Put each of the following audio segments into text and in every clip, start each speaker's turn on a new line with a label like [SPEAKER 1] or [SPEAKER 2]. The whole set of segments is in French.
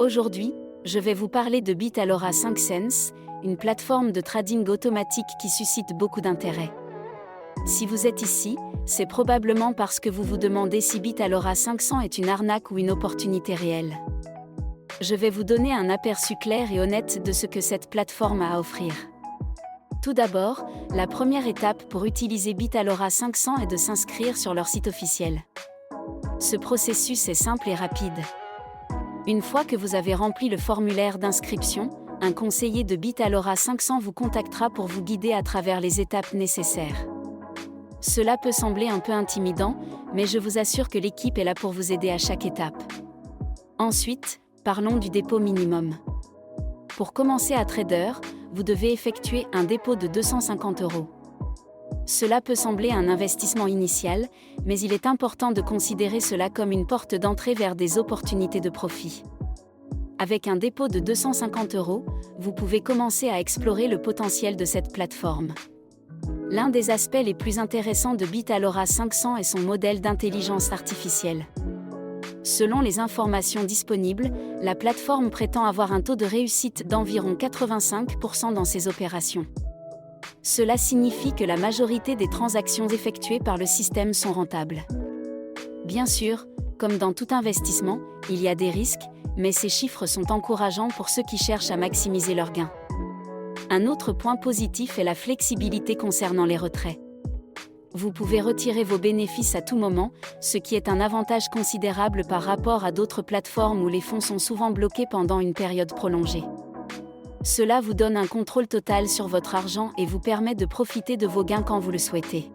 [SPEAKER 1] Aujourd'hui, je vais vous parler de Bitalora 5 Cents, une plateforme de trading automatique qui suscite beaucoup d'intérêt. Si vous êtes ici, c'est probablement parce que vous vous demandez si Bitalora 500 est une arnaque ou une opportunité réelle. Je vais vous donner un aperçu clair et honnête de ce que cette plateforme a à offrir. Tout d'abord, la première étape pour utiliser Bitalora 500 est de s'inscrire sur leur site officiel. Ce processus est simple et rapide. Une fois que vous avez rempli le formulaire d'inscription, un conseiller de Bitalora 500 vous contactera pour vous guider à travers les étapes nécessaires. Cela peut sembler un peu intimidant, mais je vous assure que l'équipe est là pour vous aider à chaque étape. Ensuite, parlons du dépôt minimum. Pour commencer à trader, vous devez effectuer un dépôt de 250 €. Cela peut sembler un investissement initial, mais il est important de considérer cela comme une porte d'entrée vers des opportunités de profit. Avec un dépôt de 250 €, vous pouvez commencer à explorer le potentiel de cette plateforme. L'un des aspects les plus intéressants de Bitalora 500 est son modèle d'intelligence artificielle. Selon les informations disponibles, la plateforme prétend avoir un taux de réussite d'environ 85% dans ses opérations. Cela signifie que la majorité des transactions effectuées par le système sont rentables. Bien sûr, comme dans tout investissement, il y a des risques, mais ces chiffres sont encourageants pour ceux qui cherchent à maximiser leurs gains. Un autre point positif est la flexibilité concernant les retraits. Vous pouvez retirer vos bénéfices à tout moment, ce qui est un avantage considérable par rapport à d'autres plateformes où les fonds sont souvent bloqués pendant une période prolongée. Cela vous donne un contrôle total sur votre argent et vous permet de profiter de vos gains quand vous le souhaitez.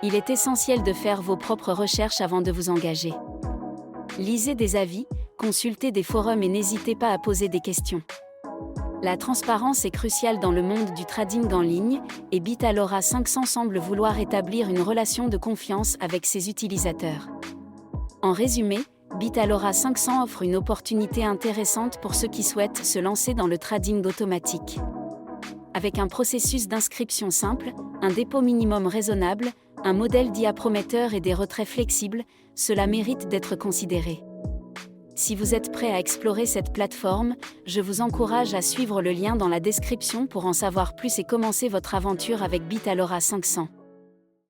[SPEAKER 1] Il est essentiel de faire vos propres recherches avant de vous engager. Lisez des avis, consultez des forums et n'hésitez pas à poser des questions. La transparence est cruciale dans le monde du trading en ligne, et Bitalora 500 semble vouloir établir une relation de confiance avec ses utilisateurs. En résumé, Bitalora 500 offre une opportunité intéressante pour ceux qui souhaitent se lancer dans le trading automatique. Avec un processus d'inscription simple, un dépôt minimum raisonnable, un modèle d'IA prometteur et des retraits flexibles, cela mérite d'être considéré. Si vous êtes prêt à explorer cette plateforme, je vous encourage à suivre le lien dans la description pour en savoir plus et commencer votre aventure avec Bitalora 500.